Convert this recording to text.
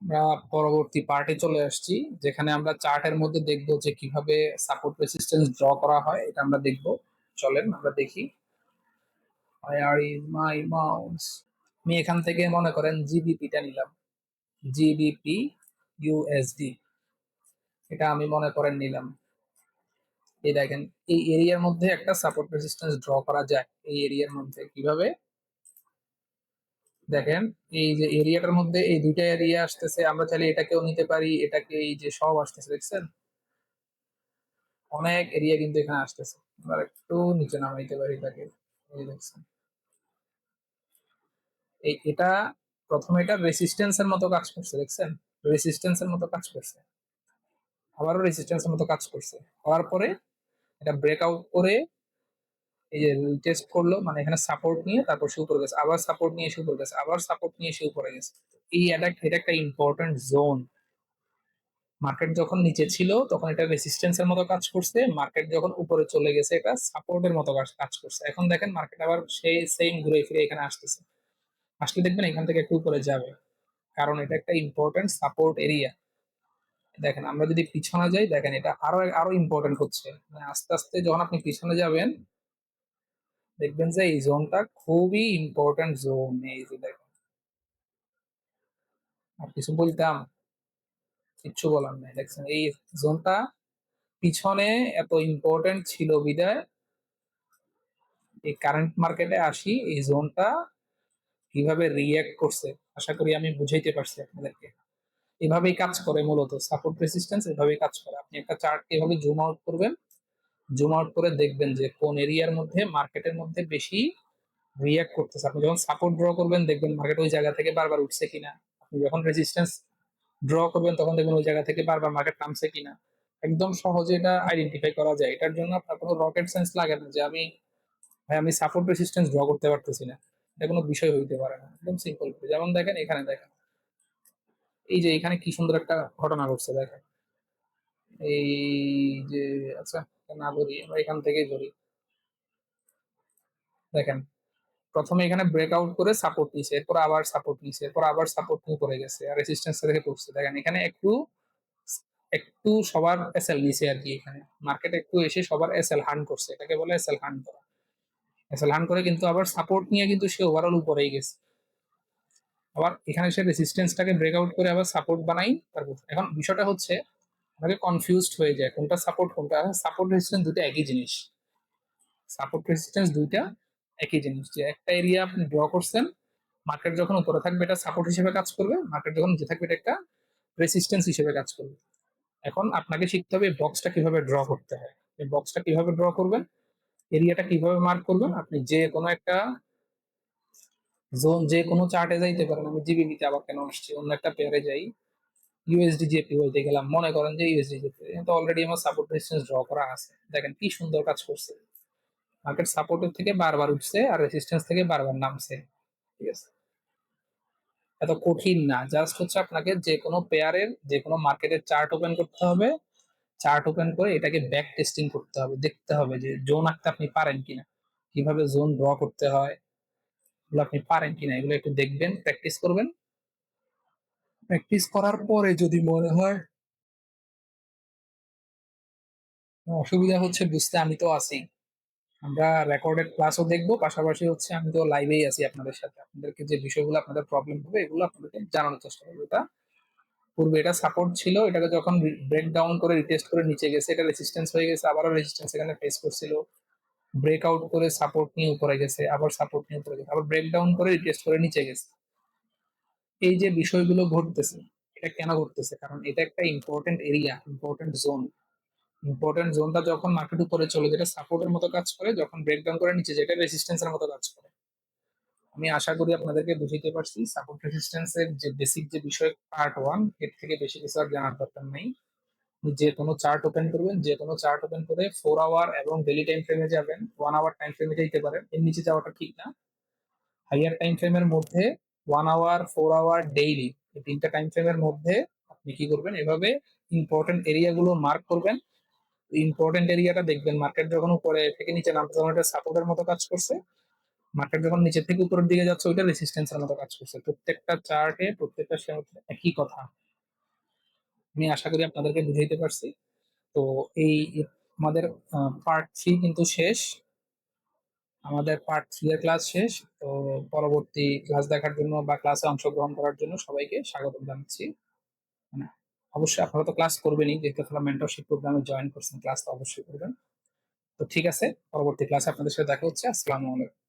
আমরা পরবর্তী পার্টে চলে আসছি, যেখানে আমরা চার্টের মধ্যে দেখবো যে কিভাবে সাপোর্ট রেসিস্টেন্স ড্র করা হয়, এটা আমরা দেখবো। চলেন আমরা দেখি। আর ইজ মাই মাউস। আমি এখান থেকে মনে করেন জিবিপিটা নিলাম, জিবিপি ইউএসডি, এটা আমি মনে করেন নিলাম। এই দেখেন, এই এরিয়ার মধ্যে একটা সাপোর্ট রেসিস্টেন্স ড্র করা যায়। এই এরিয়ার মধ্যে কিভাবে দেখেন, এই যে এরিয়াটার মধ্যে এই দুইটা এরিয়া আসতেছে, আমরা চাইলে এটাকেও নিতে পারি, এটাকে, এই যে সব আসতেছে দেখছেন, অনেক এরিয়া কিন্তু এখানে আসতেছে। আমরা একটু নিচে নামাইতে পারি তাকে। এই দেখছেন, এটা প্রথমে এটা রেসিস্টেন্সের মতো কাজ করছে দেখছেন, রেসিস্টেন্সের মতো কাজ করছে, আবারও রেসিস্টেন্সের মতো কাজ করছে, হওয়ার পরে এটা ব্রেক আউট করে এই যে টেস্ট করলো, মানে এখানে সাপোর্ট নিয়ে তারপর শুরু করে গেছে, আবার সাপোর্ট নিয়ে শুরু করে গেছে, আবার সাপোর্ট নিয়ে শুরু করে গেছে। এই এটা একটা ইম্পর্টেন্ট জোন। মার্কেট যখন নিচে ছিল তখন এটা রেসিস্টেন্সের মতো কাজ করছে, মার্কেট যখন উপরে চলে গেছে এটা সাপোর্টের মতো কাজ করছে। এখন দেখেন মার্কেট আবার সেই সেম ঘুরে ফিরে এখানে আসতেছে, আসলে দেখবেন এখান থেকে একটু উপরে যাবে, কারণ এটা একটা ইম্পর্টেন্ট সাপোর্ট এরিয়া। দেখেন আমরা যদি পিছনে যাই, দেখেন এটা আরো আরো ইম্পর্টেন্ট হচ্ছে, মানে আস্তে আস্তে যখন আপনি পিছনে যাবেন দেখবেন যে এই জোনটা খুবই ইম্পর্টেন্ট জোন। এই যে দেখেন, আর কিছু বলতাম, কিচ্ছু বলার নাই, দেখছেন এই জোনটা পিছনে এত ইম্পর্টেন্ট ছিল বিদায় এই কারেন্ট মার্কেটে আসি, এই জোনটা কিভাবে রিয়্যাক্ট করছে আশা করি আমি বুঝাইতে পারছি আপনাদেরকে। এভাবেই কাজ করে মূলত সাপোর্ট রেসিস্ট্যান্স, এভাবেই কাজ করে। আপনি একটা চার্ট এভাবে জুম আউট করবেন, জুম আউট করে দেখবেন যে কোন এরিয়ার মধ্যে মার্কেটের মধ্যে বেশি রিয়্যাক্ট করতেছে। আপনি যখন সাপোর্ট ড্র করবেন দেখবেন মার্কেট ওই জায়গা থেকে বারবার উঠছে কিনা, আপনি যখন রেজিস্ট্যান্স ড্র করবেন তখন দেখবেন ওই জায়গা থেকে বারবার মার্কেট নামছে কিনা। একদম সহজে এটা আইডেন্টিফাই করা যায়, এটার জন্য আপনার কোনো রকেট সায়েন্স লাগে না যে আমি সাপোর্ট রেসিস্ট্যান্স ড্র করতে পারতেছি না, এটা কোনো বিষয় হইতে পারে না, একদম সিম্পল। যেমন দেখেন এখানে দেখেন, এই যে এখানে কি সুন্দর একটা ঘটনা ঘটছে দেখেন। এই যে, আচ্ছা না ধরি, আমরা এখান থেকেই ধরি। দেখেন প্রথমে এখানে ব্রেকআউট করে সাপোর্ট নিছে, এরপর আবার সাপোর্ট নিছে, এরপর আবার সাপোর্ট নিয়ে পড়ে গেছে আর রেসিস্ট্যান্স থেকে পড়ছে। দেখেন এখানে একটু একটু সবার এসএল নিছে আর কি, এখানে মার্কেট একটু এসে সবার এসএল হান্ট করছে, এটাকে বলে এসএল হান্ট করা। এসএল হান্ট করে কিন্তু আবার সাপোর্ট নিয়ে কিন্তু সে ওভারঅল উপরেই গেছে, আবার এখানে সে রেসিস্ট্যান্সটাকে ব্রেকআউট করে আবার সাপোর্ট বানাই। তারপর এখন বিষয়টা হচ্ছে আমাকে কনফিউজড হয়ে যায় কোনটা সাপোর্ট কোনটা সাপোর্ট। রেসিস্ট্যান্স দুটো একই জিনিস, সাপোর্ট রেসিস্ট্যান্স দুইটা একই জিনিস। যে একটা এরিয়া আপনি ড্র করছেন, মার্কেট যখন উপরে থাকবে এটা সাপোর্ট হিসেবে কাজ করবে, মার্কেট যখন নিচে থাকবে এটা একটা রেসিস্ট্যান্স হিসেবে কাজ করবে। এখন আপনাকে শিখতে হবে বক্সটা কিভাবে ড্র করতে হয়। এই বক্সটা কিভাবে ড্র করবেন, এরিয়াটা কিভাবে মার্ক করবেন। আপনি যে কোনো একটা জোন, যে কোনো চার্টে যাইতে পারেন। আমি জিবিবিতে আবার কেন আসছি, অন্য একটা পেয়ারে যাই, ইউএসডি জেপি হইতে গেলাম, মনে করেন যে ইউএসডি জেপি তো অলরেডি আমার সাপোর্ট রেজিস্ট্যান্স ড্র করা আছে। দেখেন কি সুন্দর কাজ করছে, মার্কেট সাপোর্টের থেকে বারবার উঠছে আর রেজিস্ট্যান্স থেকে বারবার নামছে। ঠিক আছে, এত কঠিন না, জাস্ট হচ্ছে আপনাকে যে কোনো পেয়ারের যে কোনো মার্কেটের চার্ট ওপেন করতে হবে, চার্ট ওপেন করে এটাকে ব্যাক টেস্টিং করতে হবে, দেখতে হবে যে জোন আঁকতে আপনি পারেন কিনা, কিভাবে জোন ড্র করতে হয় এগুলো আপনি পারেন কিনা, এগুলো একটু দেখবেন, প্র্যাকটিস করবেন। প্র্যাকটিস করার পরে যদি মনে হয় অসুবিধা হচ্ছে বুঝতে, আমি তো আছি। আমরা রেকর্ডেড ক্লাসও দেখবো, পাশাপাশি হচ্ছে আমি তো লাইভেই আছি আপনাদের সাথে, আপনাদেরকে যে বিষয়গুলো আপনাদের প্রবলেম হবে এগুলো আপনাদেরকে জানানোর চেষ্টা করবো। এটা পূর্বে এটা সাপোর্ট ছিল, এটাকে যখন ব্রেক ডাউন করে রিটেস্ট করে নিচে গেছে, এটা রেসিস্ট্যান্স হয়ে গেছে, আবারও রেসিস্ট্যান্স এখানে ফেস করছিল, ব্রেকআউট করে সাপোর্ট নিয়ে উপরে গেছে, আবার সাপোর্ট নিয়ে উপরে গেছে, আবার ব্রেক ডাউন করে রিটেস্ট করে নিচে গেছে। এই যে বিষয়গুলো ঘটতেছে, এটা কেন ঘটতেছে, কারণ এটা একটা important area, important zone. Important জোনটা যখন মার্কেট উপরে চলে যেটা সাপোর্টের মতো কাজ করে, যখন ব্রেকডাউন করে নিচে যেটা রেসিস্ট্যান্সের মতো কাজ করে। আমি আশা করি আপনাদেরকে বুঝাইতে পারছি সাপোর্ট রেসিস্ট্যান্সের যে বেসিক যে বিষয় পার্ট ওয়ান, এর থেকে বেশি কিছু আর জানার দরকার নেই। যে কোনো চার্ট ওপেন করবেন, যে কোনো চার্ট ওপেন করে 4 আওয়ার এবং ডেইলি টাইম ফ্রেমে যাবেন, 1 আওয়ার টাইম ফ্রেমে যাইতে পারেন, এর নিচে যাওয়াটা ঠিক না। হাইয়ার টাইম ফ্রেমের মধ্যে 1 আওয়ার, 4 আওয়ার, ডেইলি, এই তিনটা টাইম ফ্রেমের মধ্যে আপনি কি করবেন, এভাবে ইম্পর্টেন্ট এরিয়া গুলো মার্ক করবেন। ইম্পর্টেন্ট এরিয়াটা দেখবেন মার্কেট যখন উপরে থেকে নিচে নামতে তখন এটা সাপোর্টের মতো কাজ করছে, মার্কেট যখন নিচের থেকে উপরের দিকে যাচ্ছে ওইটা রেসিস্টেন্সের মতো কাজ করছে, প্রত্যেকটা চার্টে প্রত্যেকটা শেয়ার একই কথা। আমি আশা করি আপনাদেরকে বুঝাইতে পারছি। তো এই আমাদের পার্ট 3 কিন্তু শেষ, আমাদের পার্ট 3 এর ক্লাস শেষ। তো পরবর্তী ক্লাস দেখার জন্য বা ক্লাসে অংশগ্রহণ করার জন্য সবাইকে স্বাগত জানাচ্ছি। মানে অবশ্যই আপনারা তো ক্লাস করবেনই, যেহেতু আপনারা মেন্টরশিপ প্রোগ্রামে জয়েন করছেন, ক্লাস তো অবশ্যই করবেন। তো ঠিক আছে, পরবর্তী ক্লাসে আপনাদের সাথে দেখা হচ্ছে। আসসালামু আলাইকুম।